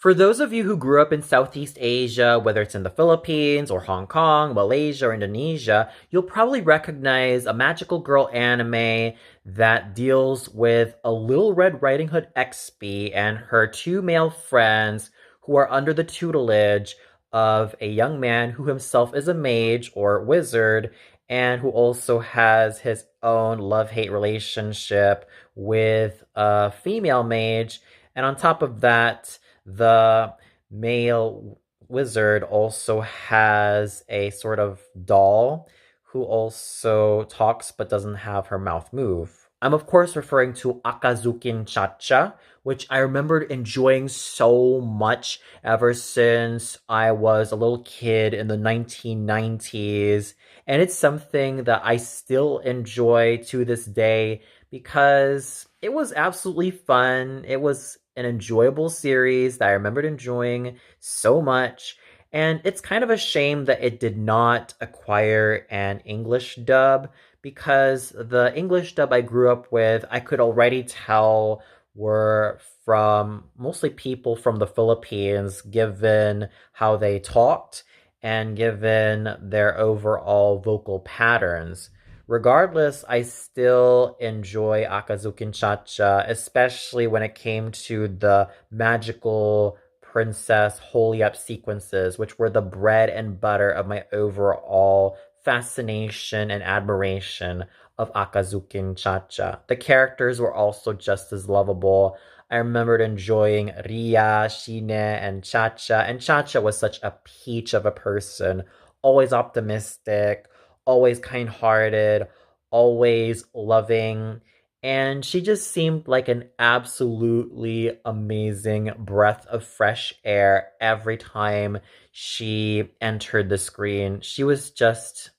For those of you who grew up in Southeast Asia, whether it's in the Philippines or Hong Kong, Malaysia, or Indonesia, you'll probably recognize a magical girl anime that deals with a Little Red Riding Hood XP and her two male friends who are under the tutelage of a young man who himself is a mage or wizard and who also has his own love-hate relationship with a female mage. And on top of that, the male wizard also has a sort of doll who also talks but doesn't have her mouth move. I'm of course referring to Akazukin ChaCha, which I remembered enjoying so much ever since I was a little kid in the 1990s. And it's something that I still enjoy to this day because it was absolutely fun. It was an enjoyable series that I remembered enjoying so much. And it's kind of a shame that it did not acquire an English dub because the English dub I grew up with, I could already tell were from mostly people from the Philippines, given how they talked and given their overall vocal patterns. Regardless, I still enjoy Akazukin Cha-Cha, especially when it came to the magical princess holy up sequences, which were the bread and butter of my overall fascination and admiration of Akazukin Cha-Cha. The characters were also just as lovable. I remembered enjoying Ria, Shine, and Cha-Cha, and Cha-Cha was such a peach of a person, always optimistic, always kind hearted, always loving. And she just seemed like an absolutely amazing breath of fresh air every time she entered the screen. She was just,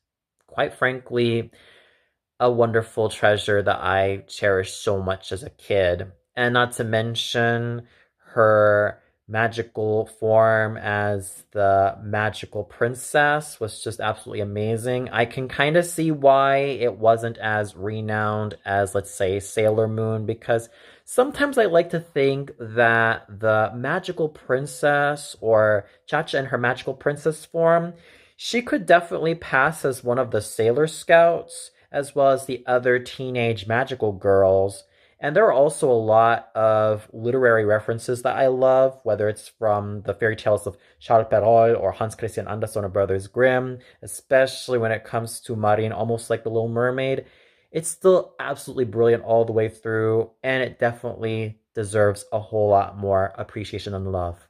quite frankly, a wonderful treasure that I cherished so much as a kid. And not to mention her magical form as the magical princess was just absolutely amazing. I can kind of see why it wasn't as renowned as, let's say, Sailor Moon, because sometimes I like to think that the magical princess or Chacha in her magical princess form, she could definitely pass as one of the Sailor Scouts as well as the other teenage magical girls. And there are also a lot of literary references that I love, whether it's from the fairy tales of Charles Perrault or Hans Christian Andersen or Brothers Grimm, especially when it comes to Marine, almost like the Little Mermaid. It's still absolutely brilliant all the way through, and it definitely deserves a whole lot more appreciation and love.